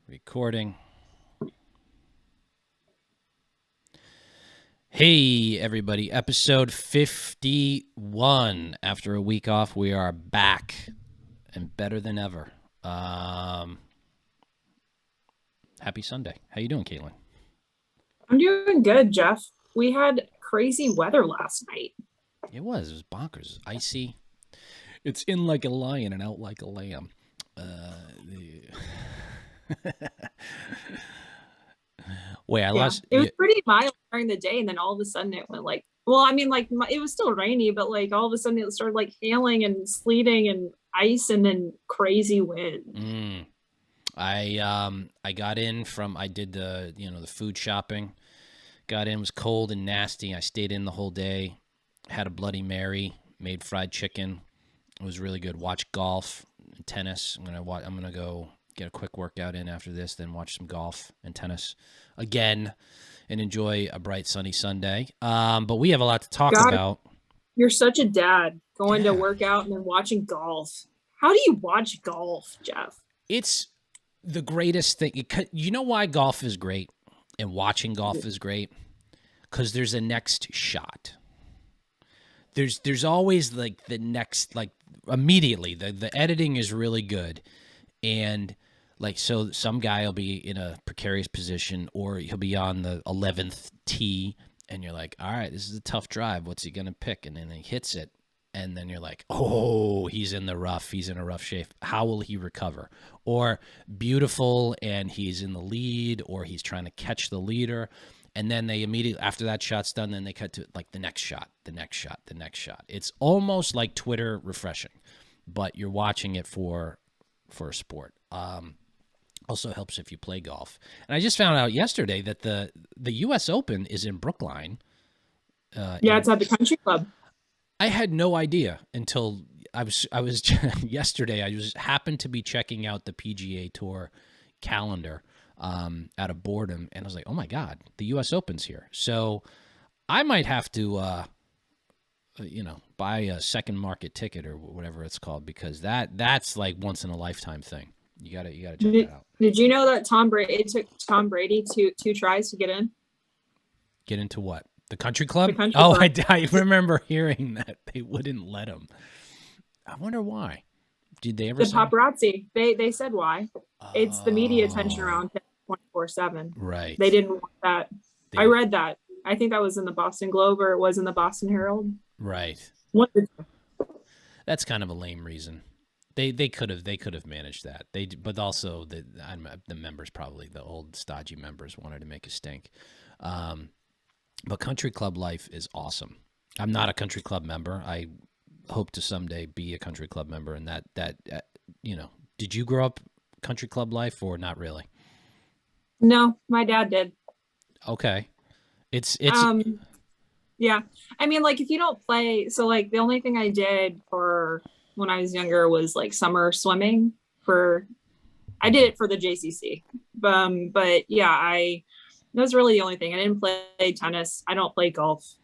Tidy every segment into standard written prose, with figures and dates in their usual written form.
Recording. Hey, everybody. Episode 51. After a week off, we are back and better than ever. Happy Sunday. How you doing, Kaitlin? I'm doing good, Jeff. We had crazy weather last night. It was bonkers. It was icy. It's in like a lion and out like a lamb. Wait, I lost. It was pretty mild during the day, and then all of a sudden it went like, it was still rainy, but like all of a sudden it started like hailing and sleeting and ice, and then crazy wind. I got in from I did the food shopping. Got in, was cold and nasty. I stayed in the whole day. Had a Bloody Mary, made fried chicken. It was really good. Watched golf and tennis. I'm gonna go get a quick workout in after this, then watch some golf and tennis again, and enjoy a bright sunny Sunday. But we have a lot to talk about. You're such a dad, going to work out and then watching golf. How do you watch golf, Jeff? It's the greatest thing. You know why golf is great and watching golf is great? Because there's a next shot. There's always like the next, like immediately. The editing is really good. And like, so some guy will be in a precarious position, or he'll be on the 11th tee, and you're like, all right, this is a tough drive. What's he going to pick? And then he hits it. And then you're like, oh, he's in the rough. He's in a rough shape. How will he recover? Or beautiful, and he's in the lead, or he's trying to catch the leader. And then they immediately, after that shot's done, then they cut to like the next shot, the next shot, the next shot. It's almost like Twitter refreshing, but you're watching it for a sport. Also helps if you play golf. And I just found out yesterday that the U.S. Open is in Brookline. It's at the country club. I had no idea until I was yesterday. I just happened to be checking out the PGA Tour calendar out of boredom, and I was like, oh my God, the U.S. Open's here. So I might have to buy a second market ticket or whatever it's called, because that's like once in a lifetime thing. You gotta check that out. Did you know that it took Tom Brady two tries to get in? Get into what? The country club? Club. I remember hearing that they wouldn't let him. I wonder why. Did they ever? The paparazzi. They said why. It's the media attention around 24/7. Right. They didn't want that. I read that. I think that was in the Boston Globe, or it was in the Boston Herald. Right. That's kind of a lame reason. They could have managed that. But also the members, probably the old stodgy members, wanted to make a stink. But country club life is awesome. I'm not a country club member. I hope to someday be a country club member. And that did you grow up country club life or not really? No, my dad did. Okay. It's yeah. I mean, like, if you don't play, so like the only thing I did for when I was younger was like summer swimming I did it for the JCC. But yeah, that was really the only thing. I didn't play tennis. I don't play golf.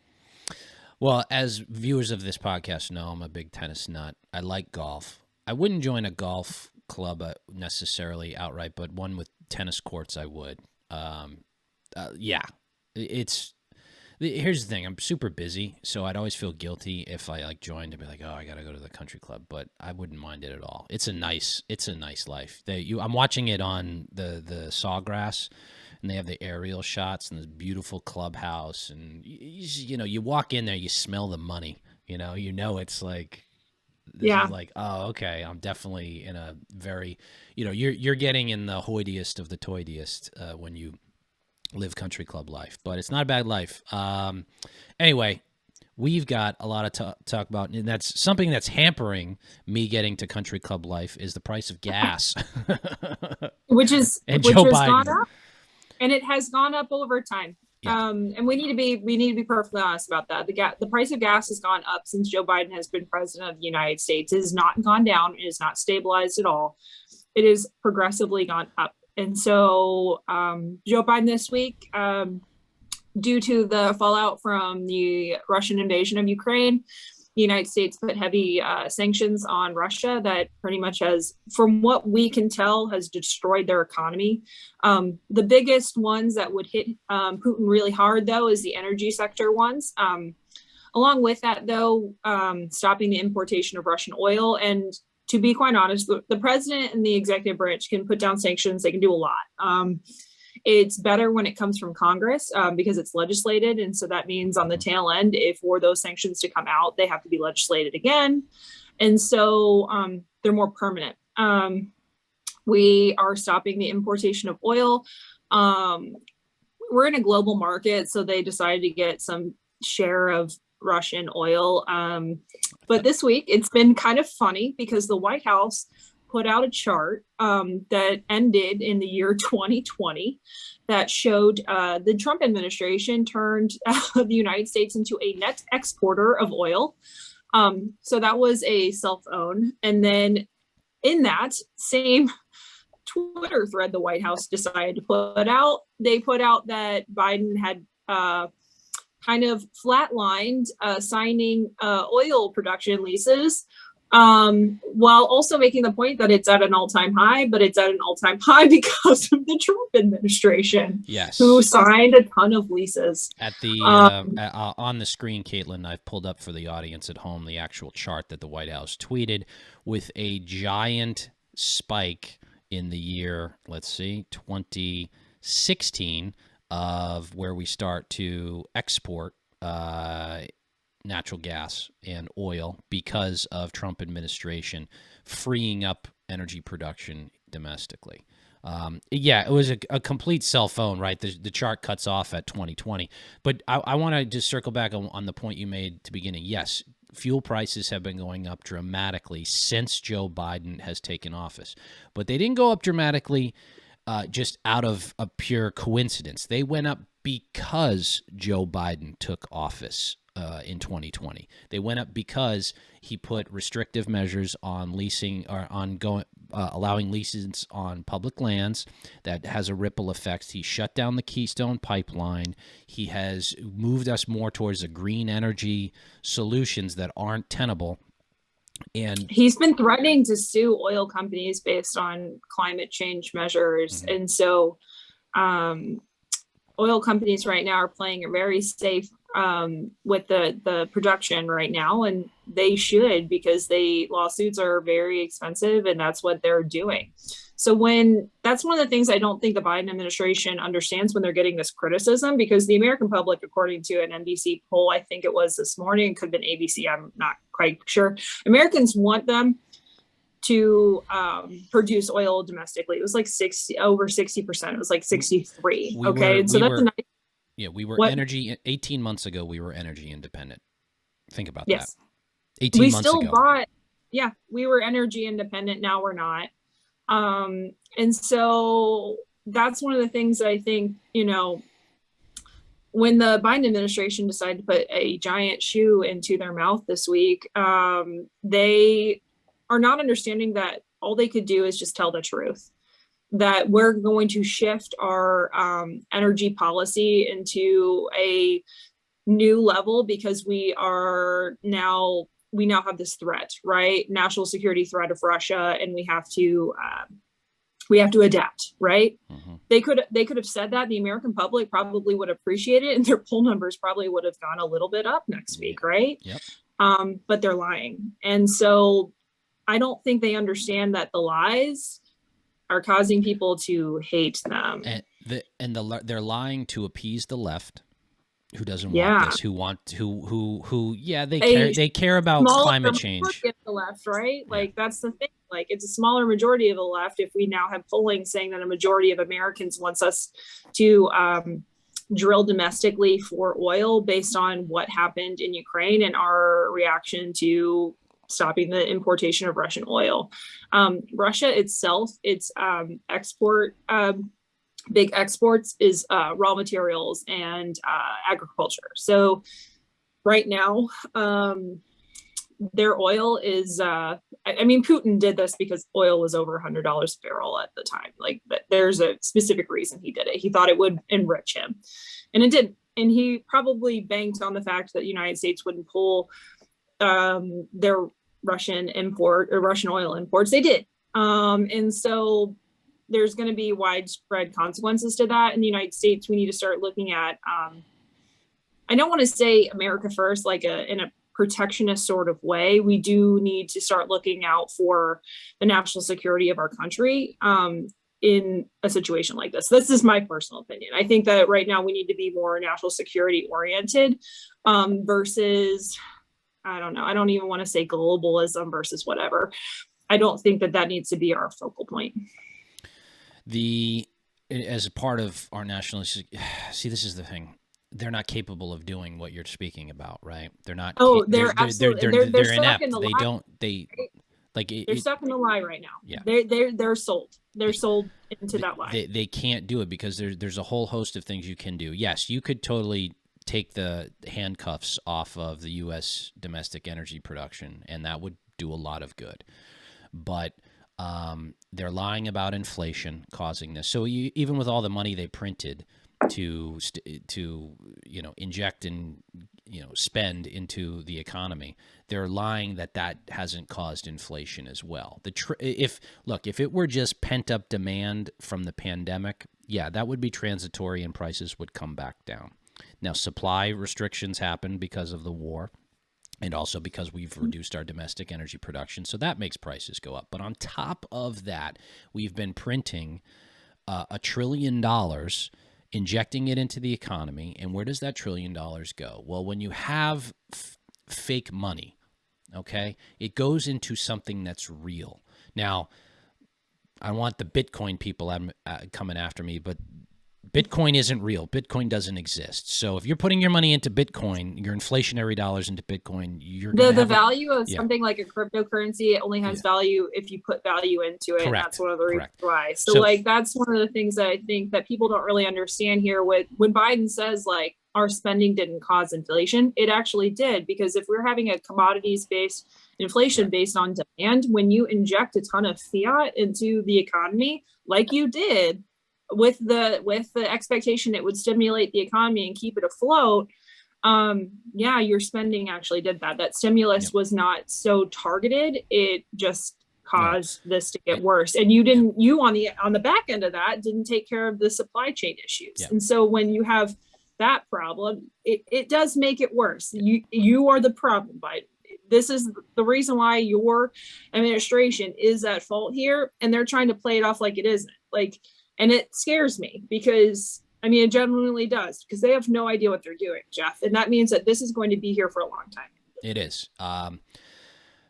Well, as viewers of this podcast know, I'm a big tennis nut. I like golf. I wouldn't join a golf club necessarily outright, but one with tennis courts, I would. Here's the thing. I'm super busy, so I'd always feel guilty if I like joined to be like, oh, I got to go to the country club, but I wouldn't mind it at all. It's a nice life. I'm watching it on the Sawgrass, and they have the aerial shots and this beautiful clubhouse, and you walk in there, you smell the money. It's like, this is like, oh, okay, I'm definitely in a very, you're getting in the hoidiest of the toidiest when you live country club life, but it's not a bad life. Anyway, we've got a lot to talk about, and that's something that's hampering me getting to country club life is the price of gas, which has gone up, and it has gone up over time. Yeah. And we need to be perfectly honest about that. The price of gas has gone up since Joe Biden has been president of the United States. It has not gone down. It has not stabilized at all. It has progressively gone up. And so Joe Biden this week, due to the fallout from the Russian invasion of Ukraine, the United States put heavy sanctions on Russia that pretty much has, from what we can tell, has destroyed their economy. The biggest ones that would hit Putin really hard, though, is the energy sector ones. Along with that, though, stopping the importation of Russian oil. And to be quite honest, the president and the executive branch can put down sanctions. They can do a lot. It's better when it comes from Congress because it's legislated. And so that means on the tail end, if for those sanctions to come out, they have to be legislated again. And so they're more permanent. We are stopping the importation of oil. We're in a global market, so they decided to get some share of Russian oil. But this week, it's been kind of funny because the White House put out a chart that ended in the year 2020 that showed the Trump administration turned the United States into a net exporter of oil. So that was a cell phone. And then in that same Twitter thread the White House decided to put out, they put out that Biden had kind of flatlined signing oil production leases, while also making the point that it's at an all-time high, but it's at an all-time high because of the Trump administration, yes, who signed a ton of leases. At the on the screen, Kaitlin, I've pulled up for the audience at home the actual chart that the White House tweeted with a giant spike in the year, let's see, 2016, of where we start to export natural gas and oil because of Trump administration freeing up energy production domestically. Yeah, it was a complete cell phone, right? The chart cuts off at 2020. But I want to just circle back on the point you made to beginning. Yes, fuel prices have been going up dramatically since Joe Biden has taken office. But they didn't go up dramatically just out of a pure coincidence. They went up because Joe Biden took office in 2020. They went up because he put restrictive measures on leasing or on allowing leases on public lands that has a ripple effect. He shut down the Keystone Pipeline. He has moved us more towards a green energy solutions that aren't tenable. And he's been threatening to sue oil companies based on climate change measures. Mm-hmm. And so oil companies right now are playing it very safe with the production right now, and they should, because lawsuits are very expensive, and that's what they're doing. So that's one of the things I don't think the Biden administration understands when they're getting this criticism, because the American public, according to an NBC poll, I think it was this morning, it could have been ABC, I'm not quite sure, Americans want them to produce oil domestically. It was like over 60%. It was like 63. And so that's a nice. Yeah, we were 18 months ago, we were energy independent. Think about that. 18 months ago. We still we were energy independent. Now we're not. And so that's one of the things that I think, when the Biden administration decided to put a giant shoe into their mouth this week, they are not understanding that all they could do is just tell the truth, that we're going to shift our energy policy into a new level because we now have this threat, right? National security threat of Russia, and we have to adapt, right? Mm-hmm. They could have said that. The American public probably would appreciate it, and their poll numbers probably would have gone a little bit up next week, right? Yep. But they're lying, and so I don't think they understand that the lies are causing people to hate them. They're lying to appease the left, who doesn't want this, they care about climate change. The left, right? Like that's the thing. Like it's a smaller majority of the left. If we now have polling saying that a majority of Americans wants us to drill domestically for oil based on what happened in Ukraine and our reaction to stopping the importation of Russian oil. Russia itself, its big exports is raw materials and agriculture. So right now, their oil is, Putin did this because oil was over $100 a barrel at the time. Like there's a specific reason he did it. He thought it would enrich him, and it didn't. And he probably banked on the fact that the United States wouldn't pull their Russian oil imports. They did. And so there's going to be widespread consequences to that. In the United States, we need to start looking at, I don't want to say America first, like in a protectionist sort of way. We do need to start looking out for the national security of our country in a situation like this. This is my personal opinion. I think that right now we need to be more national security oriented versus, I don't know, I don't even want to say globalism versus whatever. I don't think that needs to be our focal point. As a part of our national, see, this is the thing. They're not capable of doing what you're speaking about, right? They're not. Oh, they're absolutely. They're inept. In the they lie. Don't. They like. They're stuck in the lie right now. Yeah. They're sold. They're sold into that lie. They can't do it because there's a whole host of things you can do. Yes, you could totally take the handcuffs off of the U.S. domestic energy production, and that would do a lot of good. But they're lying about inflation causing this. So even with all the money they printed to inject and spend into the economy, they're lying that hasn't caused inflation as well. If it were just pent up demand from the pandemic, yeah, that would be transitory and prices would come back down. Now, supply restrictions happen because of the war and also because we've reduced our domestic energy production, so that makes prices go up. But on top of that, we've been printing $1 trillion, injecting it into the economy, and where does that $1 trillion go? Well, when you have fake money, okay, it goes into something that's real. Now, I want the Bitcoin people coming after me, but Bitcoin isn't real. Bitcoin doesn't exist. So if you're putting your money into Bitcoin, your inflationary dollars into Bitcoin, you're the value of something like a cryptocurrency, it only has value if you put value into it. And that's one of the reasons why. So like that's one of the things that I think that people don't really understand here. When Biden says like our spending didn't cause inflation, it actually did, because if we're having a commodities based inflation based on demand, when you inject a ton of fiat into the economy, like you did, with the expectation it would stimulate the economy and keep it afloat, your spending actually did that. That stimulus was not so targeted. It just caused this to get worse. And you on the back end of that didn't take care of the supply chain issues. And so when you have that problem, it does make it worse. You are the problem, Biden. This is the reason why your administration is at fault here, and they're trying to play it off like it isn't. And it scares me because, I mean, it genuinely does, because they have no idea what they're doing, Jeff. And that means that this is going to be here for a long time. It is.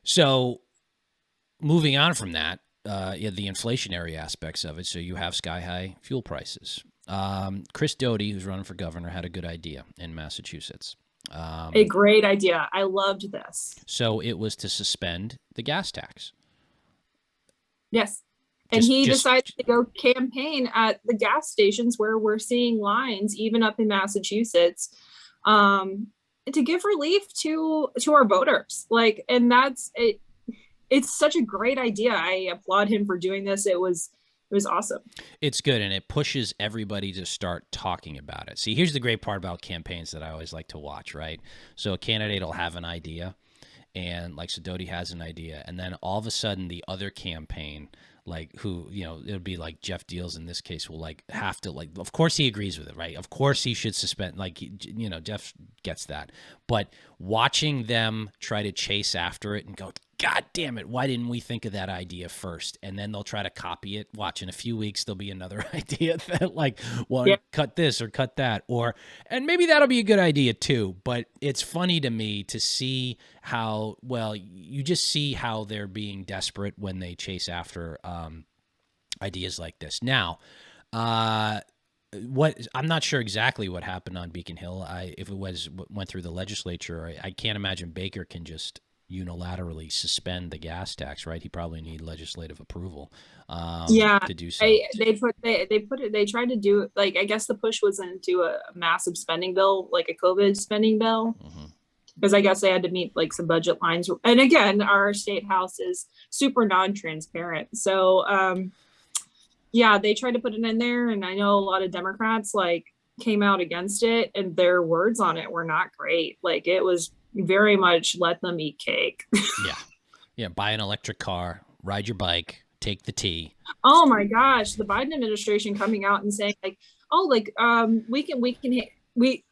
So moving on from that, the inflationary aspects of it. So you have sky high fuel prices. Chris Doughty, who's running for governor, had a good idea in Massachusetts. A great idea. I loved this. So it was to suspend the gas tax. Yes. And he decided to go campaign at the gas stations where we're seeing lines, even up in Massachusetts, to give relief to our voters. And that's it. It's such a great idea. I applaud him for doing this. It was awesome. It's good, and it pushes everybody to start talking about it. See, here's the great part about campaigns that I always like to watch, right? So a candidate will have an idea, and so Doughty has an idea, and then all of a sudden the other campaign, it'll be like Jeff Deals in this case, will have to of course he agrees with it, right? Of course he should suspend, Jeff gets that. But watching them try to chase after it and go, God damn it, why didn't we think of that idea first? And then they'll try to copy it. Watch, in a few weeks, there'll be another idea that cut this or cut that. And maybe that'll be a good idea too. But it's funny to me to see how, you just see how they're being desperate when they chase after ideas like this. Now, I'm not sure exactly what happened on Beacon Hill. If it went through the legislature, I can't imagine Baker can just unilaterally suspend the gas tax, right? He probably need legislative approval to do so. They tried to do I guess the push was into a massive spending bill, like a COVID spending bill, because I guess they had to meet some budget lines. And again, our state house is super non-transparent. So they tried to put it in there, and I know a lot of Democrats came out against it, and their words on it were not great. It was very much let them eat cake. Yeah. Yeah. Buy an electric car, ride your bike, take the T. Oh my gosh, the Biden administration coming out and saying like, oh, like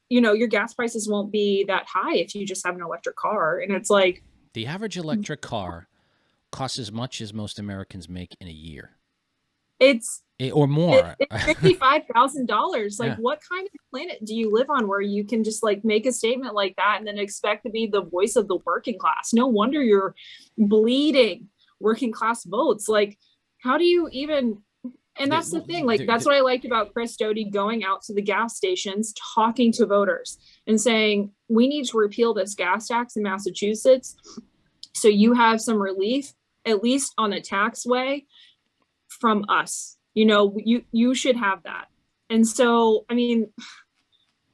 your gas prices won't be that high if you just have an electric car. And it's like the average electric car costs as much as most Americans make in a year. Or more. It's $55,000. Like, what kind of planet do you live on where you can just like make a statement like that and then expect to be the voice of the working class? No wonder you're bleeding working class votes. Like, how do you even? And that's the thing. Like, that's what I liked about Chris Doughty going out to the gas stations, talking to voters and saying, we need to repeal this gas tax in Massachusetts so you have some relief, at least on the taxway from us. You should have that. And so, I mean,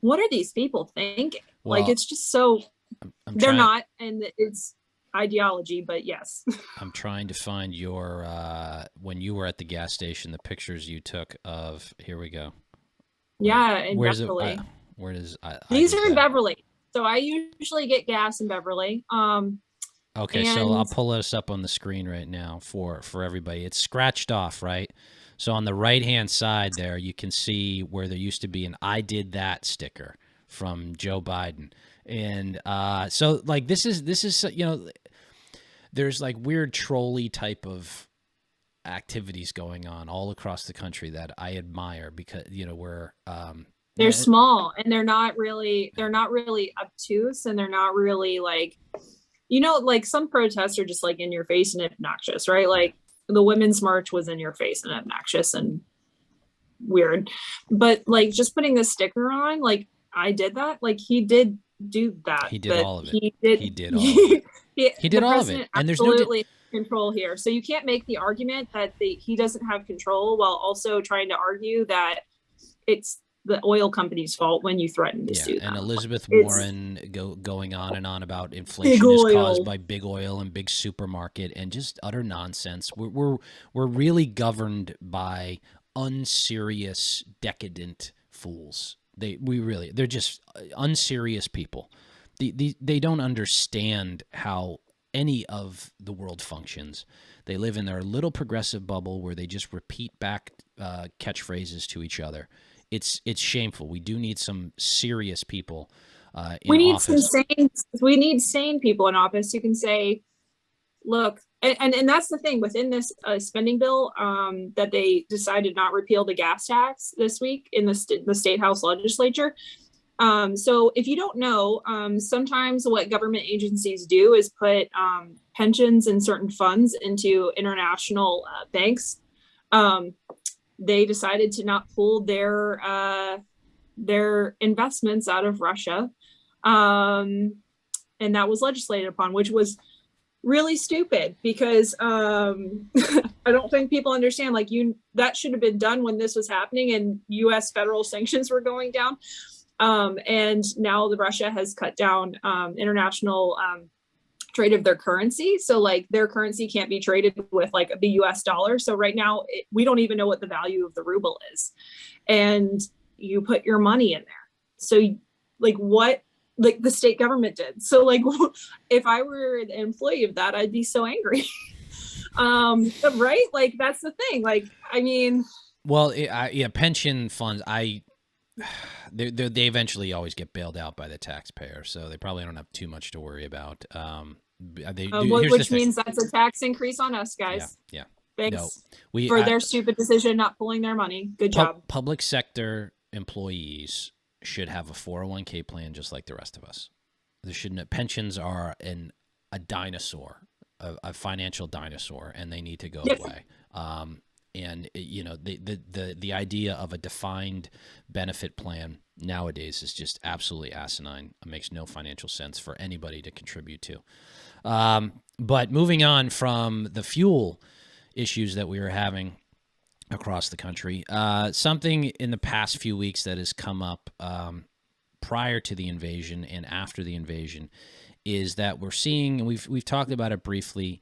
what are these people thinking? Well, like, it's just so they're not, and it's ideology, but yes. I'm trying to find your when you were at the gas station, the pictures you took of, here we go. Yeah, in Beverly. Where does these are in Beverly. So I usually get gas in Beverly. Okay, so I'll pull this up on the screen right now for everybody. It's scratched off, right? So on the right-hand side there, you can see where there used to be an "I did that" sticker from Joe Biden. And so like this is there's like weird trolley type of activities going on all across the country that I admire because we're they're small and they're not really obtuse, and they're not really like like some protests are just like in your face and obnoxious, right? Like the women's march was in your face and obnoxious and weird, but like just putting this sticker on, like I did that, like he did do that. He did all of it. He did all of it. And there's absolutely no control here. So you can't make the argument that he doesn't have control while also trying to argue that it's the oil company's fault when you threaten to sue them. And Elizabeth Warren going on and on about inflation is caused by big oil and big supermarket and just utter nonsense. We're really governed by unserious, decadent fools. They're just unserious people. They don't understand how any of the world functions. They live in their little progressive bubble where they just repeat back catchphrases to each other. It's shameful. We do need some serious people in office. We need sane people in office who can say, look, and that's the thing within this spending bill that they decided not repeal the gas tax this week in the state house legislature. So if you don't know, sometimes what government agencies do is put pensions and certain funds into international banks. They decided to not pull their investments out of Russia. And that was legislated upon, which was really stupid because I don't think people understand, like that should have been done when this was happening and US federal sanctions were going down. And now Russia has cut down international trade of their currency. So like their currency can't be traded with like the US dollar. So right now we don't even know what the value of the ruble is. And you put your money in there. So like what, like the state government did. So like if I were an employee of that, I'd be so angry. Right? Like that's the thing. Like, I mean, well, pension funds, they eventually always get bailed out by the taxpayer, so they probably don't have too much to worry about. Which means that's a tax increase on us, guys. Yeah. Thanks for their stupid decision not pulling their money. Good job. Public sector employees should have a 401k plan just like the rest of us. Pensions are a dinosaur, a financial dinosaur, and they need to go away. And the idea of a defined benefit plan nowadays is just absolutely asinine. It makes no financial sense for anybody to contribute to. But moving on from the fuel issues that we were having across the country, something in the past few weeks that has come up prior to the invasion and after the invasion is that we're seeing, and we've talked about it briefly,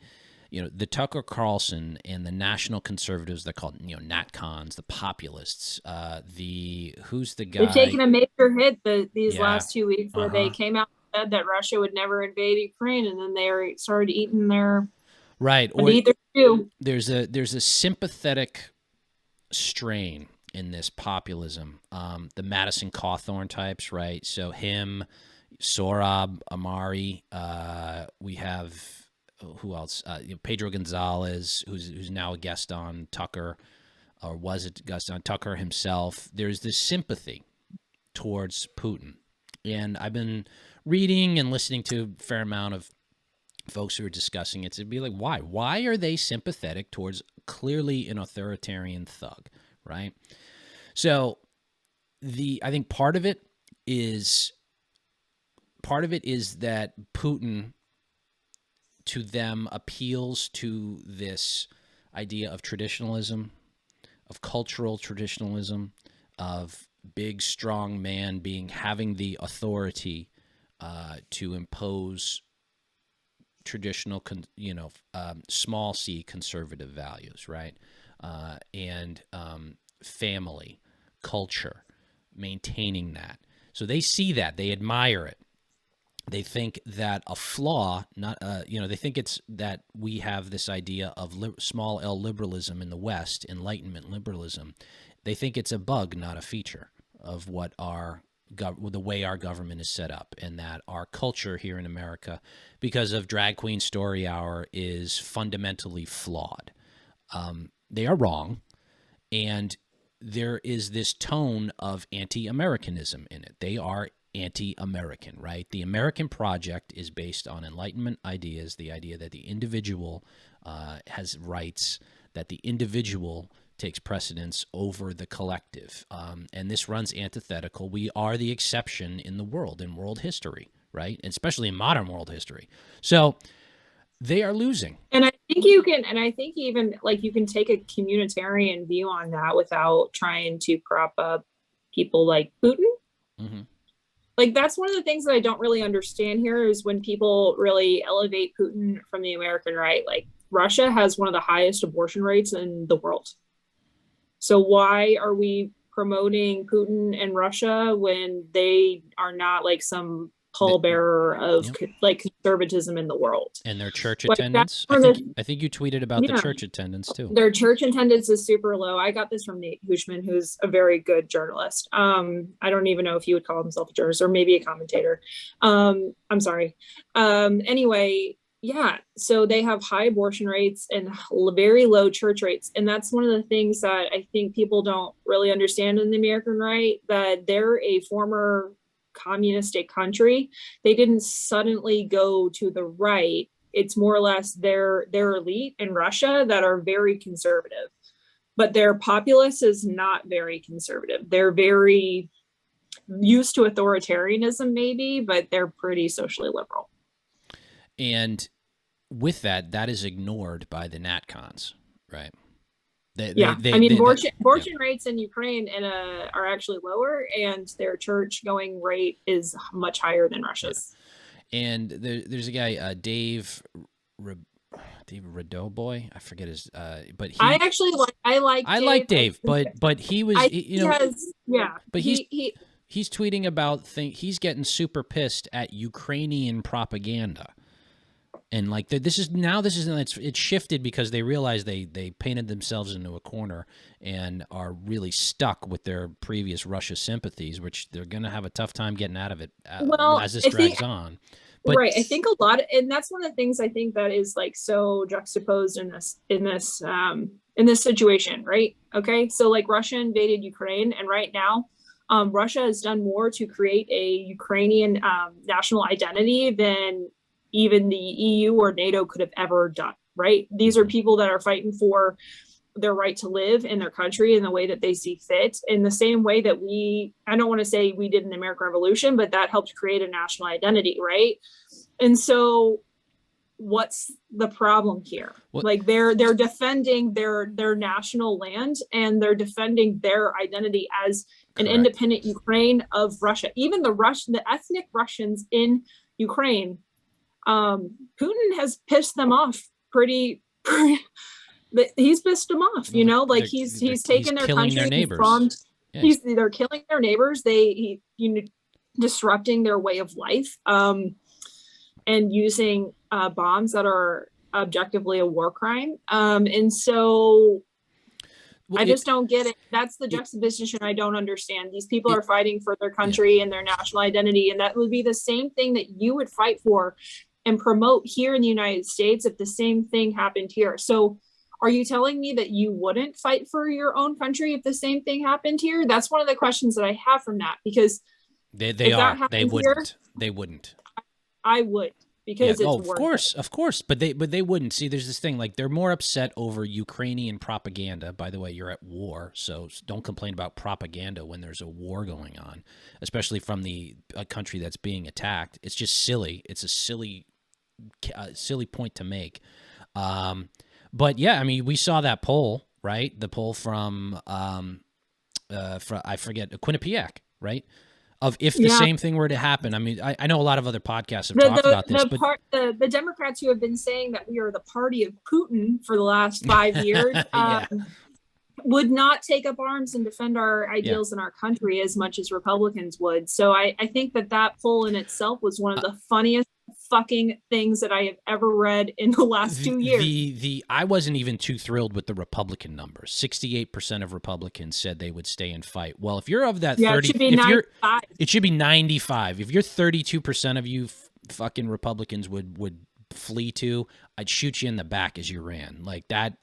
the Tucker Carlson and the national conservatives, they're called, NatCons, the populists, who's the guy? They've taken a major hit these last 2 weeks where they came out said that Russia would never invade Ukraine, and then they started eating their right. Or eat their stew. There's a sympathetic strain in this populism. The Madison Cawthorn types, right? So him, Sohrab Ahmari. We have who else? Pedro Gonzalez, who's now a guest on Tucker, or was a guest on Tucker himself. There's this sympathy towards Putin, and I've been reading and listening to a fair amount of folks who are discussing it to be like, why? Why are they sympathetic towards clearly an authoritarian thug, right? So I think part of it is that Putin, to them, appeals to this idea of traditionalism, of cultural traditionalism, of big, strong man having the authority to impose traditional, small c conservative values, right? And family, culture, maintaining that. So they see that, they admire it. They think that a flaw, they think it's that we have this idea of small L liberalism in the West, Enlightenment liberalism. They think it's a bug, not a feature of what the way our government is set up, and that our culture here in America, because of Drag Queen Story Hour, is fundamentally flawed. They are wrong, and there is this tone of anti-Americanism in it. They are anti-American, right? The American project is based on Enlightenment ideas, the idea that the individual has rights, that the individual takes precedence over the collective. And this runs antithetical. We are the exception in the world, in world history, right? And especially in modern world history. So they are losing. And I think you can, you can take a communitarian view on that without trying to prop up people like Putin. Mm-hmm. Like, that's one of the things that I don't really understand here is when people really elevate Putin from the American right. Like, Russia has one of the highest abortion rates in the world. So why are we promoting Putin and Russia when they are not like some pallbearer of like conservatism in the world? And their church attendance. I think you tweeted about the church attendance too. Their church attendance is super low. I got this from Nate Hushman, who's a very good journalist. I don't even know if he would call himself a journalist or maybe a commentator. I'm sorry. Anyway, yeah. So they have high abortion rates and very low church rates. And that's one of the things that I think people don't really understand in the American right, that they're a former communistic country. They didn't suddenly go to the right. It's more or less their elite in Russia that are very conservative, but their populace is not very conservative. They're very used to authoritarianism maybe, but they're pretty socially liberal. And with that is ignored by the NatCons, right? Abortion rates in Ukraine are actually lower, and their church going rate is much higher than Russia's. Yeah. And there's a guy, Dave Radoboy, I forget his, but he. I like Dave, but he was, But he's tweeting about he's getting super pissed at Ukrainian propaganda. And like it's shifted because they realize they painted themselves into a corner and are really stuck with their previous Russia sympathies, which they're going to have a tough time getting out of it as this drags on. But, right, I think a lot, and that's one of the things I think that is like so juxtaposed in this situation, right? Okay, so like Russia invaded Ukraine, and right now, Russia has done more to create a Ukrainian national identity than even the EU or NATO could have ever done, right? These are people that are fighting for their right to live in their country in the way that they see fit, in the same way that I don't want to say we did in the American Revolution, but that helped create a national identity, right? And so what's the problem here? Like they're defending their national land, and they're defending their identity as an independent Ukraine of Russia. Even the ethnic Russians in Ukraine, Putin has pissed them off pretty he's pissed them off, he's taken their country. Their neighbors. They're killing their neighbors. disrupting their way of life, and using bombs that are objectively a war crime. And so I just don't get it. That's the juxtaposition I don't understand. These people are fighting for their country and their national identity, and that would be the same thing that you would fight for and promote here in the United States if the same thing happened here. So are you telling me that you wouldn't fight for your own country if the same thing happened here? That's one of the questions that I have from that, because they wouldn't. I would. Because it's of course, but they wouldn't. See, there's this thing, like, they're more upset over Ukrainian propaganda. By the way, you're at war, so don't complain about propaganda when there's a war going on, especially from a country that's being attacked. It's just silly. It's a silly point to make. But yeah, I mean, we saw that poll, right? The poll from I forget, Quinnipiac, right? Of if the same thing were to happen. I mean, I know a lot of other podcasts have talked about this, but the Democrats who have been saying that we are the party of Putin for the last 5 years would not take up arms and defend our ideals in our country as much as Republicans would. So I think that poll in itself was one of the funniest fucking things that I have ever read in the last 2 years. I wasn't even too thrilled with the Republican numbers. 68% of Republicans said they would stay and fight. Well, if you're of that 30, it should be 95. It should be 95. If you're 32% of you fucking Republicans would flee to, I'd shoot you in the back as you ran. Like that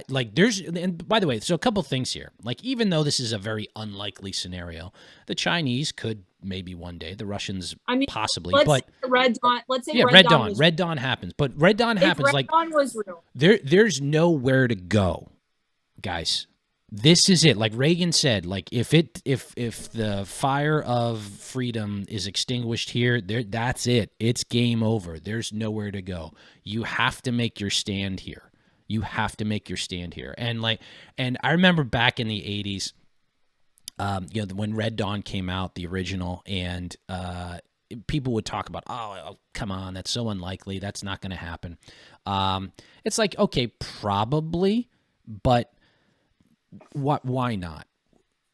like there's, and by the way, so a couple things here. Like, even though this is a very unlikely scenario, the Chinese could maybe one day, the Russians possibly, but Red Dawn, let's say Red Dawn happens, but Red Dawn happens. Red Dawn was real. There's nowhere to go, guys. This is it. Like Reagan said, like if the fire of freedom is extinguished here, that's it. It's game over. There's nowhere to go. You have to make your stand here. You have to make your stand here. And I remember back in the 80s, when Red Dawn came out, the original, and people would talk about, oh, come on, that's so unlikely. That's not going to happen. It's like, okay, probably, but why not?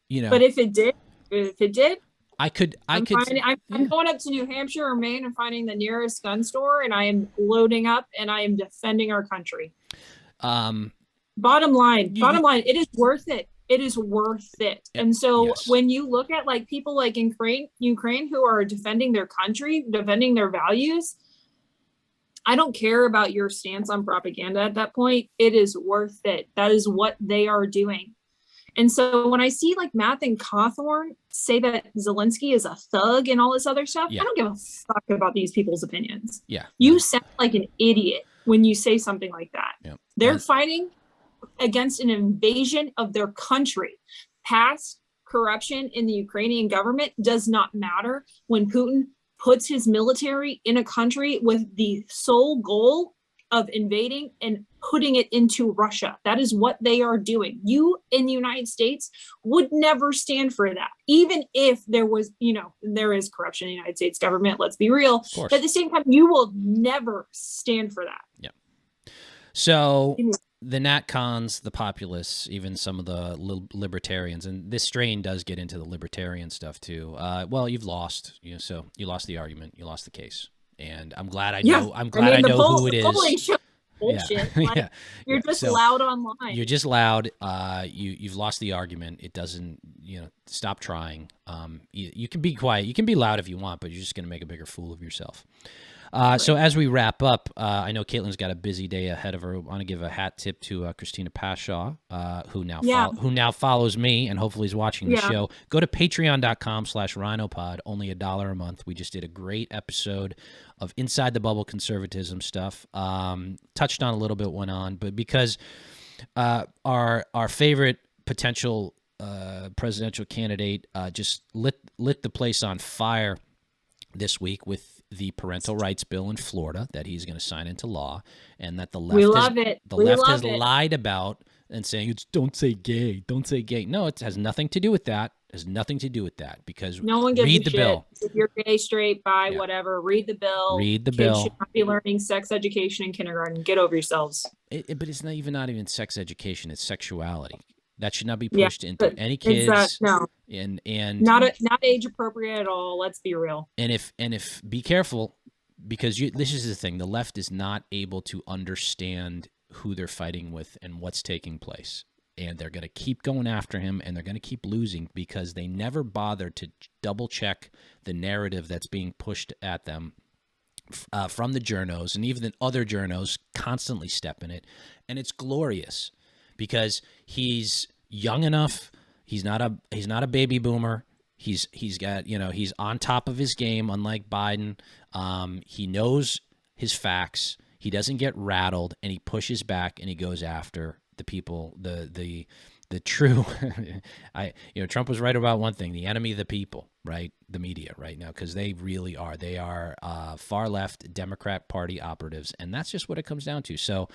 But if it did, I'm going up to New Hampshire or Maine and finding the nearest gun store, and I am loading up and I am defending our country. Bottom line, it is worth it. It is worth it. And so when you look at like people like in Ukraine who are defending their country, defending their values, I don't care about your stance on propaganda at that point. It is worth it. That is what they are doing. And so when I see like Matt and Cawthorn say that Zelensky is a thug and all this other stuff, I don't give a fuck about these people's opinions. Yeah. You sound like an idiot when you say something like that. Yeah. They're fighting against an invasion of their country. Past corruption in the Ukrainian government does not matter when Putin puts his military in a country with the sole goal of invading and putting it into Russia. That is what they are doing. You in the United States would never stand for that. Even if there was, there is corruption in the United States government, let's be real. But at the same time, you will never stand for that. Yeah. So the NatCons, the populists, even some of the libertarians, and this strain does get into the libertarian stuff too. Well, you've lost, so you lost the argument, you lost the case, and I'm glad I know. I'm glad I know who it is. Bullshit. Yeah. You're just loud online. You're just loud. You've lost the argument. It doesn't. Stop trying. You can be quiet. You can be loud if you want, but you're just going to make a bigger fool of yourself. So as we wrap up, I know Kaitlin's got a busy day ahead of her. I want to give a hat tip to Kristina Pushaw, who now follows me and hopefully is watching the show. Go to patreon.com/RINOpod, only $1 a month. We just did a great episode of Inside the Bubble conservatism stuff. Touched on a little bit, went on, but because our favorite potential presidential candidate just lit the place on fire this week with the parental rights bill in Florida that he's going to sign into law, and that the left has lied about and saying it's don't say gay. No, it has nothing to do with that. It has nothing to do with that, because no one gives read a the shit. bill. If you're gay, straight, bi, whatever, read the bill. Kids should not be learning sex education in kindergarten. Get over yourselves. But it's not even sex education. It's sexuality. That should not be Yeah, pushed into but any it's kids. no, And not age appropriate at all. Let's be real. and if be careful, because this is the thing: the left is not able to understand who they're fighting with and what's taking place, and they're going to keep going after him, and they're going to keep losing because they never bother to double check the narrative that's being pushed at them from the journos, and even the other journos constantly step in it, and it's glorious because he's young enough. He's not a baby boomer. He's got, he's on top of his game, unlike Biden. He knows his facts. He doesn't get rattled, and he pushes back, and he goes after the people, the true. Trump was right about one thing: the enemy of the people, right? The media right now, because they really are. They are far left Democrat Party operatives, and that's just what it comes down to. So,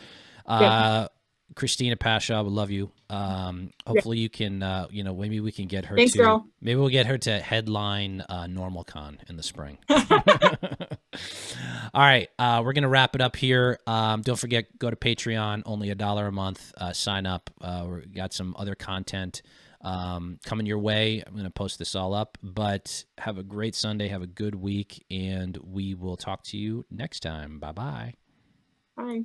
Kristina Pushaw, we love you. Hopefully you can, maybe we can get her Thanks, girl. Maybe we'll get her to headline NormalCon in the spring. All right. We're going to wrap it up here. Don't forget, go to Patreon, only $1 a month. Sign up. We got some other content coming your way. I'm going to post this all up, but have a great Sunday. Have a good week, and we will talk to you next time. Bye-bye. Bye.